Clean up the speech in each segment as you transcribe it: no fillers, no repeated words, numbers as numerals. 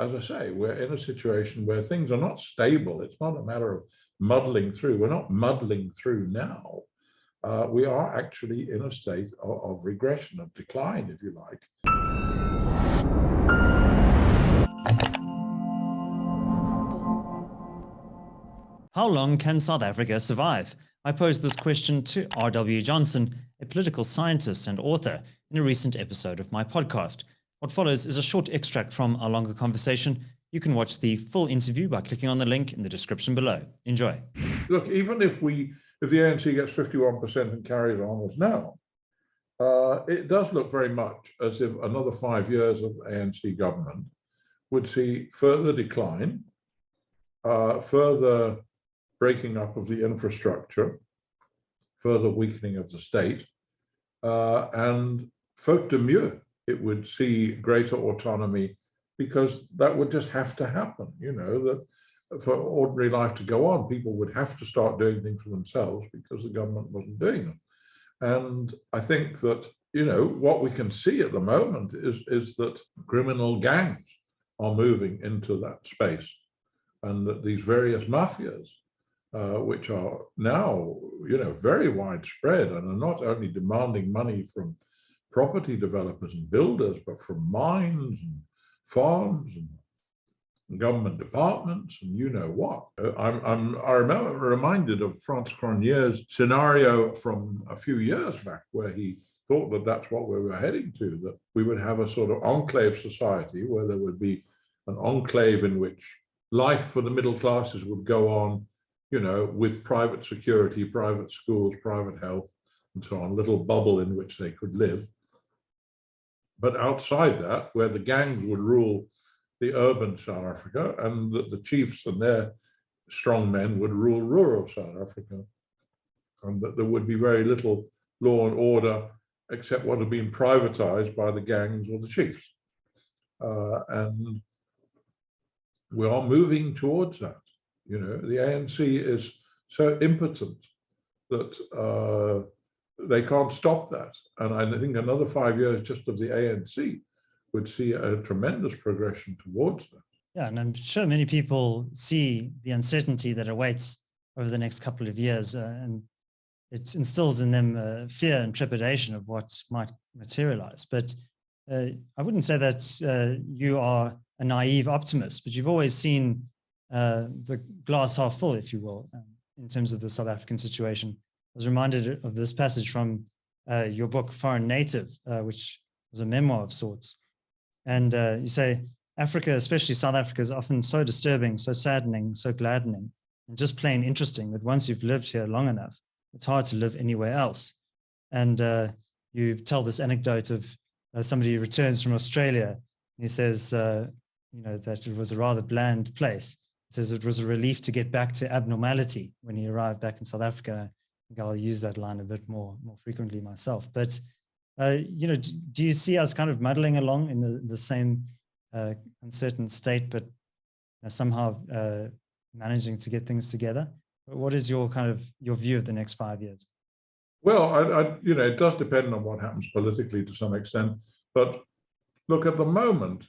as I say, we're in a situation where things are not stable. It's not a matter of muddling through. We're not muddling through now. We are actually in a state of regression, of decline, if you like. How long can South Africa survive? I posed this question to R.W. Johnson, a political scientist and author, in a recent episode of my podcast. What follows is a short extract from our longer conversation. You can watch the full interview by clicking on the link in the description below. Enjoy. Look, even if the ANC gets 51% and carries on as now, it does look very much as if another 5 years of ANC government would see further decline, further breaking up of the infrastructure, further weakening of the state, and faute de mieux, it would see greater autonomy, because that would just have to happen, that for ordinary life to go on, people would have to start doing things for themselves because the government wasn't doing them. And I think that, what we can see at the moment is that criminal gangs are moving into that space, and that these various mafias, which are now, very widespread and are not only demanding money from property developers and builders, but from mines and farms and government departments and what. I'm reminded of Franz Cronje's scenario from a few years back, where he thought that that's what we were heading to, that we would have a sort of enclave society where there would be an enclave in which life for the middle classes would go on, with private security, private schools, private health, and so on, a little bubble in which they could live. But outside that, where the gangs would rule the urban South Africa, and that the chiefs and their strong men would rule rural South Africa, and that there would be very little law and order except what had been privatized by the gangs or the chiefs. And we are moving towards that. The ANC is so impotent that they can't stop that. And I think another 5 years just of the ANC would see a tremendous progression towards that. Yeah, and I'm sure many people see the uncertainty that awaits over the next couple of years, and it instills in them fear and trepidation of what might materialize. But I wouldn't say that you are a naive optimist, but you've always seen the glass half full, if you will, in terms of the South African situation. I was reminded of this passage from your book, Foreign Native, which was a memoir of sorts. And you say, Africa, especially South Africa, is often so disturbing, so saddening, so gladdening, and just plain interesting that once you've lived here long enough, it's hard to live anywhere else. And you tell this anecdote of somebody who returns from Australia. He says, that it was a rather bland place. He says it was a relief to get back to abnormality when he arrived back in South Africa. I think I'll use that line a bit more frequently myself. But, do you see us kind of muddling along in the same uncertain state, but somehow managing to get things together? What is your view of the next 5 years? Well, it does depend on what happens politically to some extent. But look, at the moment,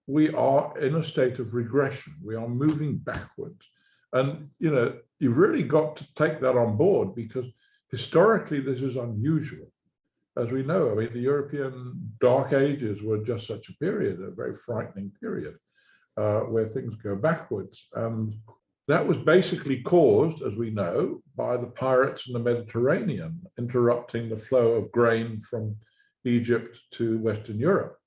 we are in a state of regression. We are moving backwards. And, you've really got to take that on board, because historically this is unusual. As we know, the European Dark Ages were just such a period, a very frightening period, where things go backwards. And that was basically caused, as we know, by the pirates in the Mediterranean, interrupting the flow of grain from Egypt to Western Europe,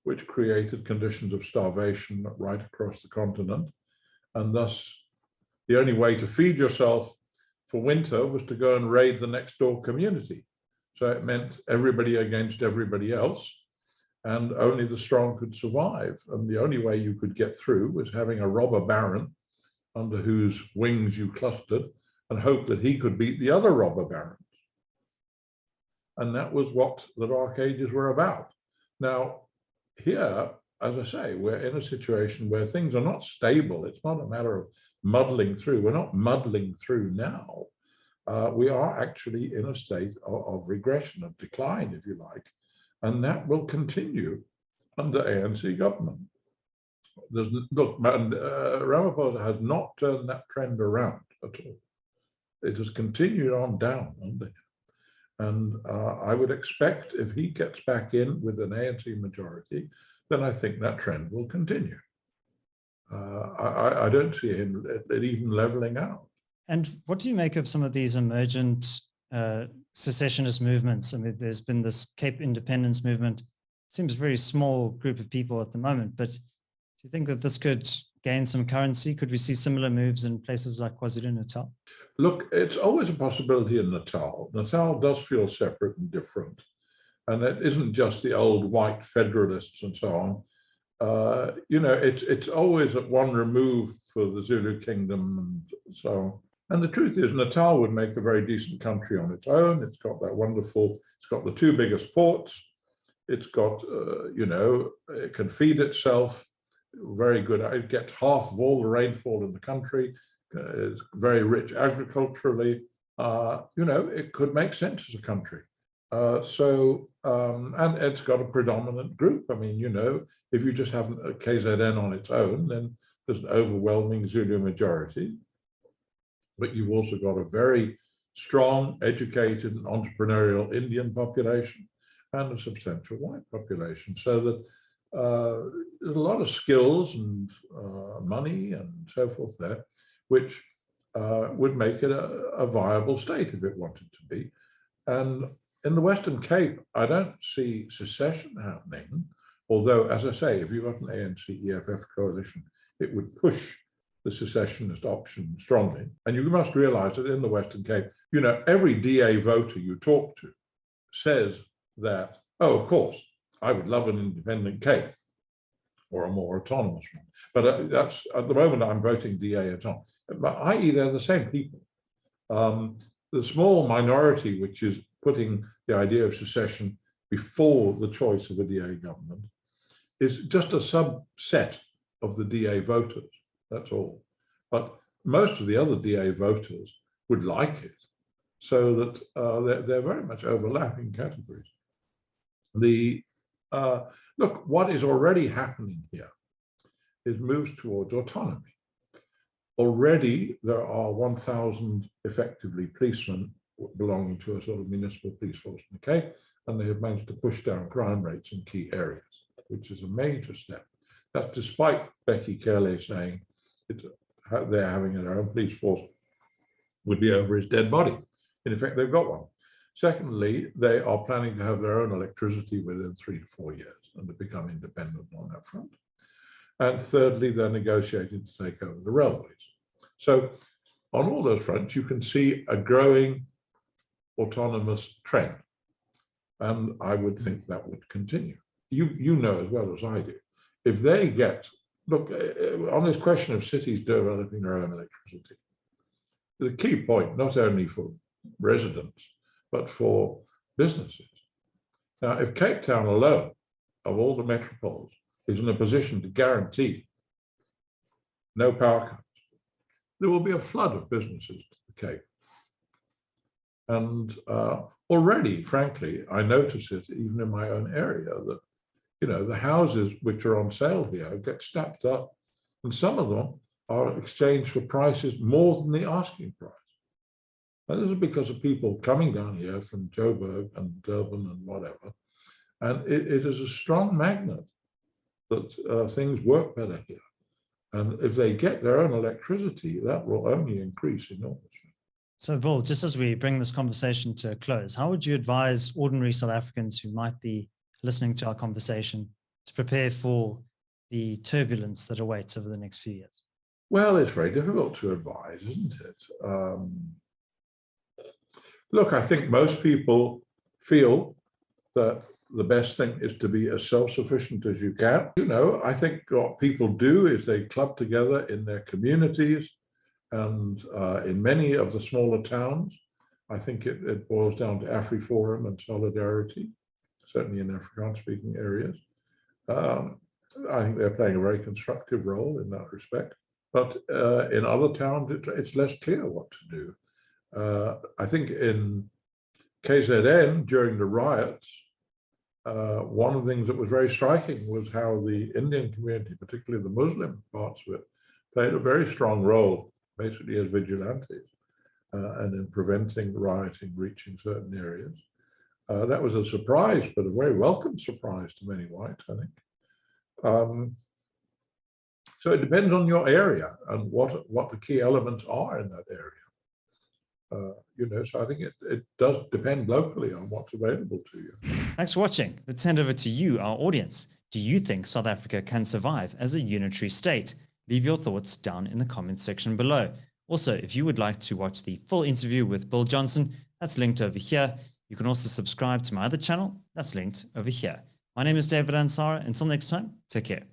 which created conditions of starvation right across the continent. And thus, the only way to feed yourself for winter was to go and raid the next door community. So it meant everybody against everybody else, and only the strong could survive. And the only way you could get through was having a robber baron under whose wings you clustered and hope that he could beat the other robber barons. And that was what the Dark Ages were about. Now, here, as I say, we're in a situation where things are not stable. It's not a matter of muddling through. We're not muddling through now. We are actually in a state of regression, of decline, if you like, and that will continue under ANC government. look, Ramaphosa has not turned that trend around at all. It has continued on down under him. And I would expect if he gets back in with an ANC majority, then I think that trend will continue. I don't see him even leveling out. And what do you make of some of these emergent secessionist movements? I mean, there's been this Cape independence movement. Seems a very small group of people at the moment, but do you think that this could gain some currency? Could we see similar moves in places like KwaZulu-Natal? Look, it's always a possibility in Natal. Natal does feel separate and different. And it isn't just the old white federalists and so on. You know, it's always at one remove for the Zulu kingdom and so on. And the truth is, Natal would make a very decent country on its own. It's got that wonderful, it's got the two biggest ports. It's got, you know, it can feed itself. Very good. It gets half of all the rainfall in the country. It's very rich agriculturally. You know, it could make sense as a country. And it's got a predominant group. I mean, you know, if you just have a KZN on its own, then there's an overwhelming Zulu majority. But you've also got a very strong, educated, and entrepreneurial Indian population and a substantial white population. So that there's a lot of skills and money and so forth there, which would make it a viable state if it wanted to be. And in the Western Cape, I don't see secession happening, although, as I say, if you've got an ANC-EFF coalition, it would push the secessionist option strongly. And you must realize that in the Western Cape, you know, every DA voter you talk to says that, oh, of course, I would love an independent Cape or a more autonomous one. But that's, at the moment, I'm voting DA autonomous. But i.e., they're the same people. The small minority, which is putting the idea of secession before the choice of a DA government, is just a subset of the DA voters. That's all. But most of the other DA voters would like it, so that they're very much overlapping categories. Look, what is already happening here is moves towards autonomy. Already there are 1,000 effectively policemen belonging to a sort of municipal police force in the Cape, and they have managed to push down crime rates in key areas, which is a major step. That's despite Becky Kelly saying they're having their own police force would be over his dead body. In effect, they've got one. Secondly, they are planning to have their own electricity within 3 to 4 years and to become independent on that front. And thirdly, they're negotiating to take over the railways. So on all those fronts, you can see a growing autonomous trend. And I would think that would continue. You know as well as I do. If they get, look, on this question of cities developing their own electricity, the key point, not only for residents, but for businesses. Now, if Cape Town alone, of all the metropoles, is in a position to guarantee no power cuts, there will be a flood of businesses to the Cape. And already, frankly, I notice it even in my own area that, you know, the houses which are on sale here get stacked up, and some of them are exchanged for prices more than the asking price. And this is because of people coming down here from Joburg and Durban and whatever. And it is a strong magnet that things work better here. And if they get their own electricity, that will only increase enormously. So, Bill, just as we bring this conversation to a close, how would you advise ordinary South Africans who might be listening to our conversation to prepare for the turbulence that awaits over the next few years? Well, it's very difficult to advise, isn't it? Look, I think most people feel that the best thing is to be as self-sufficient as you can. You know, I think what people do is they club together in their communities and in many of the smaller towns. I think it boils down to AfriForum and solidarity, certainly in Afrikaans-speaking areas. I think they're playing a very constructive role in that respect. But in other towns, it's less clear what to do. I think in KZN, during the riots, one of the things that was very striking was how the Indian community, particularly the Muslim parts of it, played a very strong role, basically as vigilantes, and in preventing rioting reaching certain areas. That was a surprise, but a very welcome surprise to many whites, I think. So it depends on your area and what the key elements are in that area. So I think it does depend locally on what's available to you. Thanks for watching. Let's hand over to you, our audience. Do you think South Africa can survive as a unitary state? Leave your thoughts down in the comments section below. Also, if you would like to watch the full interview with Bill Johnson, that's linked over here. You can also subscribe to my other channel, that's linked over here. My name is David Ansara. Until next time, take care.